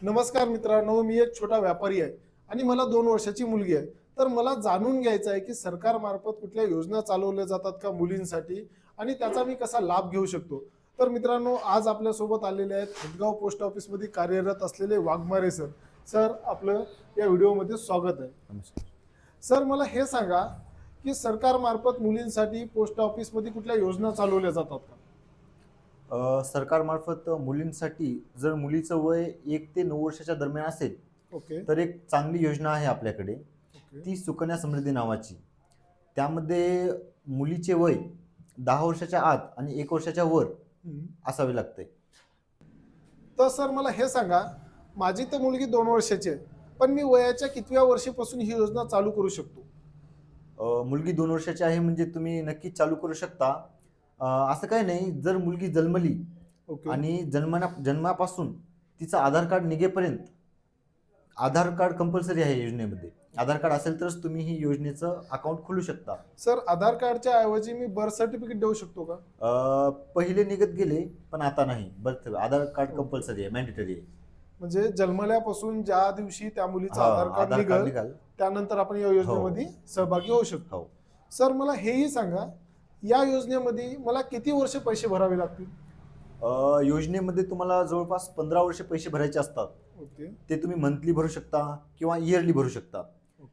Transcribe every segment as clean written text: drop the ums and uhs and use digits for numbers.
नमस्कार मित्रांनो, मी एक छोटा व्यापारी आहे आणि मला 2 वर्षाची मुलगी आहे. तर मला जाणून घ्यायचं आहे की सरकारमार्फत कुठल्या योजना चालवल्या जातात का मुलींसाठी आणि त्याचा मी कसा लाभ घेऊ शकतो. तर मित्रांनो, आज आपल्यासोबत आलेले आहेत हदगाव पोस्ट ऑफिसमध्ये कार्यरत असलेले वाघमारे सर. सर, आपलं या व्हिडिओमध्ये स्वागत आहे. नमस्कार. सर, मला हे सांगा की सरकारमार्फत मुलींसाठी पोस्ट ऑफिसमध्ये कुठल्या योजना चालवल्या जातात का? सरकारमार्फत मुलींसाठी जर मुलीचं वय 1 ते 9 वर्षाच्या दरम्यान असेल, ओके. तर एक चांगली योजना आहे आपल्याकडे. ओके. ती सुकन्या समृद्धी नावाची. त्यामध्ये मुलीचे वय 10 वर्षाच्या आत आणि 1 वर्षाच्या वर हम्म. असावे लागते. तर सर, मला हे सांगा, माझी तर मुलगी 2 वर्षाची आहे, पण मी वयाच्या कितव्या वर्षीपासून ही योजना चालू करू शकतो? मुलगी 2 वर्षाची आहे म्हणजे तुम्ही नक्कीच चालू करू शकता. असं काही नाही, जर मुलगी जन्मली ओके. आणि जन्मापासून तिचं आधार कार्ड निघेपर्यंत आधार कार्ड कंपल्सरी आहे योजनेमध्ये. आधार कार्ड असेल तरच तुम्ही ही योजनेचं अकाउंट खोलू शकता. सर, आधार कार्डच्या ऐवजी मी बर्थ सर्टिफिकेट देऊ शकतो का? पहिले निघत गेले, पण आता नाही. बर्थ आधार कार्ड कंपल्सरी आहे, मॅन्डेटरी आहे. म्हणजे जन्मल्यापासून ज्या दिवशी त्या मुलीचं हा, आधार कार्ड आधार कार्ड निघल निघाल. त्यानंतर आपण या योजनेमध्ये सहभागी होऊ शकतो. हो. सर, मला हेही सांगा, या योजनेमध्ये मला किती वर्ष पैसे भरावे लागतील? योजनेमध्ये तुम्हाला जवळपास 15 वर्ष पैसे भरायचे असतात. ओके. ते तुम्ही मंथली भरू शकता किंवा इयरली भरू शकता.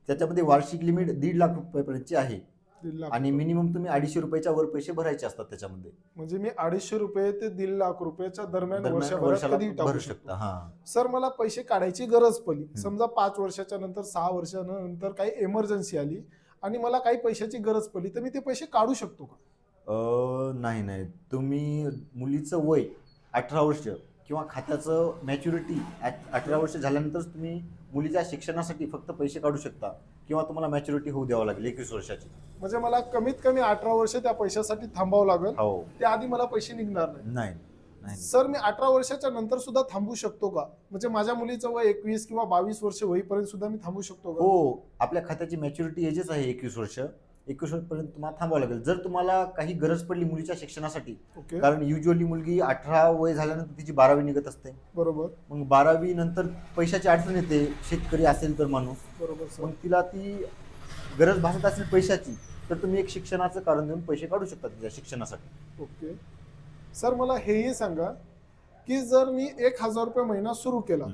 त्याच्यामध्ये वार्षिक लिमिट 1.5 लाख रुपयापर्यंतची आहे 1.5 लाख आणि रुपये. मिनिमम तुम्ही 250 रुपयाच्या वर पैसे भरायचे असतात त्याच्यामध्ये. म्हणजे मी 250 रुपये ते 1.5 लाख रुपयाच्या दरम्यान वर्षभरात वर्षाला कधी टाकू भरू शकतो? शकता. हा. सर, मला पैसे काढायची गरज पडली, समजा 5 वर्षाच्या नंतर, 6 वर्षानंतर काही एमर्जन्सी आली आणि मला काही पैशाची गरज पडली, तर मी ते पैसे काढू शकतो का? नाही नाही, तुम्ही मुलीचं वय 18 वर्ष किंवा खात्याचं मॅच्युरिटी 18 वर्ष झाल्यानंतरच तुम्ही मुलीच्या शिक्षणासाठी फक्त पैसे काढू शकता किंवा तुम्हाला मॅच्युरिटी होऊ द्यावं लागेल 21 वर्षाची. म्हणजे मला कमीत कमी 18 वर्ष त्या पैशासाठी थांबावं लागेल, हो. त्याआधी मला पैसे निघणार नाही? नाही नाही. सर, मी 18 वर्षाच्या नंतर सुद्धा थांबू शकतो का? म्हणजे माझ्या मुलीचं वय 21 किंवा 22 वर्ष होईपर्यंत सुद्धा मी थांबू शकतो का? हो, आपल्या खात्याची मॅच्युरिटी एजच आहे 21 वर्ष. 21 पर्यंत तुम्हाला थांबावं लागेल जर तुम्हाला काही गरज पडली मुलीच्या शिक्षणासाठी. ओके. कारण युजली मुलगी 18 वय झाल्यानंतर तिची 12वी निघत असते. बरोबर. मग 12वी नंतर पैशाची अडचण येते, शेतकरी असेल तर माणूस. बरोबर सर. मग तिला ती गरज भासत असेल पैशाची, तर तुम्ही एक शिक्षणाचं कारण देऊन पैसे काढू शकता तिच्या शिक्षणासाठी. ओके. सर, मला हेही सांगा की जर मी 1,000 रुपये महिना सुरू केला,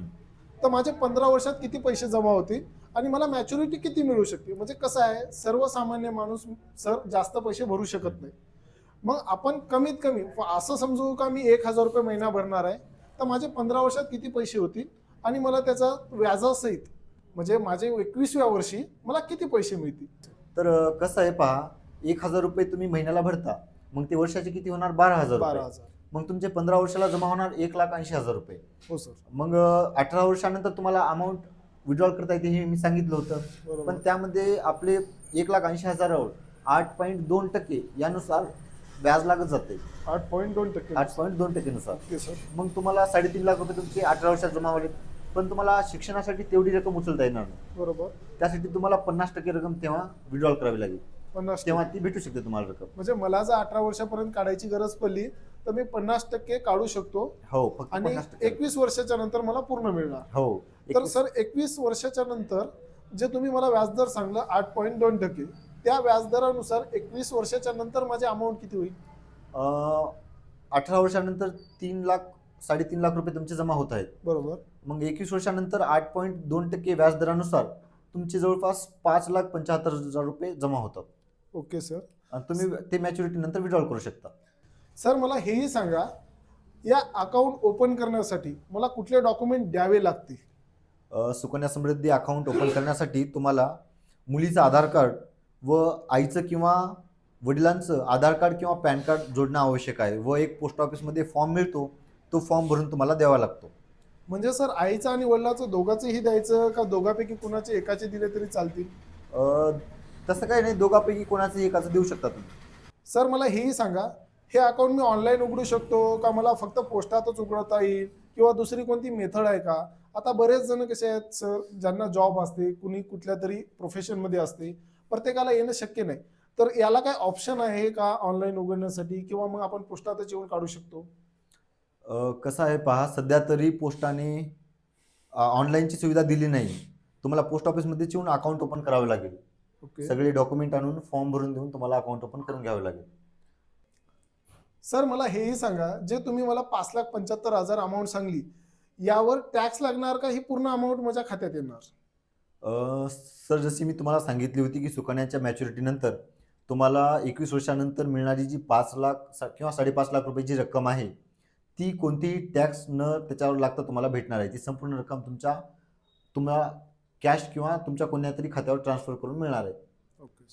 तर माझे 15 वर्षात किती पैसे जमा होतील आणि मला मॅच्युरिटी किती मिळू शकते? म्हणजे कसं आहे, सर्वसामान्य माणूस सर जास्त पैसे भरू शकत नाही. मग आपण कमीत कमी असं समजू का मी 1,000 रुपये महिना भरणार आहे, तर माझे 15 वर्षात किती पैसे होतील आणि मला त्याचा व्याजासहित म्हणजे माझे 21व्या वर्षी मला किती पैसे मिळतील? तर कसं आहे पहा, 1,000 रुपये तुम्ही महिन्याला भरता, मग ते वर्षाचे किती होणार? 12,000 रुपये. 12,000. मग तुमचे 15 वर्षाला जमा होणार 1,80,000 रुपये. हो सर. मग 18 वर्षानंतर तुम्हाला अमाऊंट विड्रॉल करता येते, हे मी सांगितलं होतं. बरोबर. पण त्यामध्ये आपले 1,80,000वर 8.2% यानुसार व्याज लागत जाते. 8.2%. 8.2% नुसार. Okay sir. मग तुम्हाला 3.5 लाख रुपये तुमचे 18 वर्षात जमा होईल. पण तुम्हाला शिक्षणासाठी तेवढी रक्कम उचलता येणार नाही. बरोबर. त्यासाठी तुम्हाला 50% रक्कम तेव्हा विड्रॉल करावी लागेल. 50%. तेव्हा ती भेटू शकते तुम्हाला रक्कम. म्हणजे मला जर 18 वर्षापर्यंत काढायची गरज पडली तर मी 50% काढू शकतो हो, फक्त आणि 50%. 21 वर्षाच्या नंतर मला पूर्ण मिळणार. हो. तर सर, 21 वर्षाच्या नंतर जे तुम्ही मला व्याजदर सांगलं 8.2%, त्या व्याजदरानुसार 21 वर्षाच्या नंतर माझी अमाऊंट किती होईल? 18 वर्षानंतर 3 लाख 3.5 लाख रुपये तुमचे जमा होत आहेत. बरोबर. मग 21 वर्षानंतर 8.2% व्याजदरानुसार तुमचे जवळपास 5,75,000 रुपये जमा होतात. Okay sir. आणि तुम्ही ते मॅच्युरिटी नंतर विड्रॉल करू शकता. सर, मला हेही सांगा, या अकाउंट ओपन करण्यासाठी मला कुठले डॉक्युमेंट द्यावे लागतील? सुकन्या समृद्धी अकाउंट ओपन करण्यासाठी तुम्हाला मुलीचं आधार कार्ड व आईचं किंवा वडिलांचं आधार कार्ड किंवा पॅन कार्ड जोडणं आवश्यक आहे व एक पोस्ट ऑफिसमध्ये फॉर्म मिळतो, तो फॉर्म भरून तुम्हाला द्यावा लागतो. म्हणजे सर, आईचं आणि वडिलांचं दोघांचेही द्यायचं का दोघांपैकी कुणाचे एकाचे दिले तरी चालतील? तसं काही नाही, दोघांपैकी कोणाचं एकाचं देऊ शकता तुम्ही. सर, मला हेही सांगा, हे अकाउंट मी ऑनलाईन उघडू शकतो का मला फक्त पोस्टातच उघडता येईल किंवा दुसरी कोणती मेथड आहे का? आता बरेच जण कसे आहेत सर, ज्यांना जॉब असते, कुणी कुठल्या तरी प्रोफेशनमध्ये असते, प्रत्येकाला येणं शक्य नाही. तर याला काय ऑप्शन आहे का ऑनलाईन उघडण्यासाठी किंवा मग आपण पोस्टातच येऊन काढू शकतो? कसं आहे पहा, सध्या तरी पोस्टाने ऑनलाईनची सुविधा दिली नाही. तुम्हाला पोस्ट ऑफिसमध्येच येऊन अकाउंट ओपन करावे लागेल. ओके सगळे डॉक्युमेंट आणून फॉर्म भरून देऊन तुम्हाला अकाउंट ओपन करून घ्यावे लागेल. सर मला हेही सांगा, जे तुम्ही मला 5,75,000 अमाऊंट सांगली, यावर टॅक्स लागणार का ही पूर्ण अमाऊंट माझ्या खात्यात येणार? सर, जशी मी तुम्हाला सांगितली होती की सुकन्याच्या मॅच्युरिटीनंतर तुम्हाला 21 वर्षानंतर मिळणारी जी 5 लाख किंवा 5.5 लाख रुपयाची रक्कम आहे, ती कोणतीही टॅक्स न त्याच्यावर लागता तुम्हाला भेटणार आहे. ती संपूर्ण रक्कम तुम्हाला कॅश किंवा तुमच्या कोणत्यातरी खात्यावर ट्रान्सफर करून मिळणार आहे. ओके.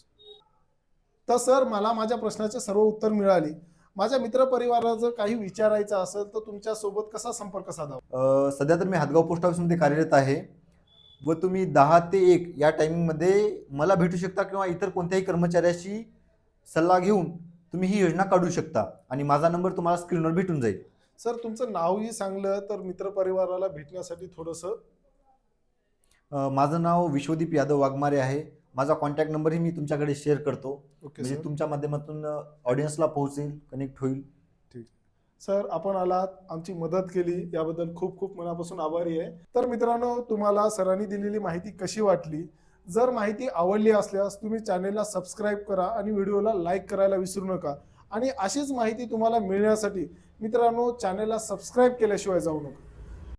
तर सर मला माझ्या प्रश्नाचे सर्व उत्तर मिळाली. माझ्या मित्रपरिवाराला जर काही विचारायचं असेल तर तुमच्यासोबत कसा संपर्क साधावा? सध्या तर मी हातगाव पोस्ट ऑफिसमध्ये कार्यरत आहे व तुम्ही 10 ते 1 या टायमिंगमध्ये मला भेटू शकता किंवा इतर कोणत्याही कर्मचाऱ्याशी सल्ला घेऊन तुम्ही ही योजना काढू शकता आणि माझा नंबर तुम्हाला स्क्रीनवर भेटून जाईल. सर तुमचं नावही सांगलं तर मित्रपरिवाराला भेटण्यासाठी थोडंसं. माझं नाव विश्वदीप यादव वाघमारे आहे. माझा कॉन्टॅक्ट नंबरही मी तुमच्याकडे शेअर करतो. ओके म्हणजे सर. तुमच्या माध्यमातून ऑडियन्सला पोहोचेल, कनेक्ट होईल. सर आपण आलात, आमची मदत केली, याबद्दल खूप खूप मनापासून आभारी आहे. तर मित्रांनो, तुम्हाला सरांनी दिलेली माहिती कशी वाटली? जर माहिती आवडली असल्यास तुम्ही चॅनेलला सबस्क्राईब करा आणि व्हिडिओला लाईक करायला विसरू नका. आणि अशीच माहिती तुम्हाला मिळण्यासाठी मित्रांनो चॅनेलला सबस्क्राईब केल्याशिवाय जाऊ नका.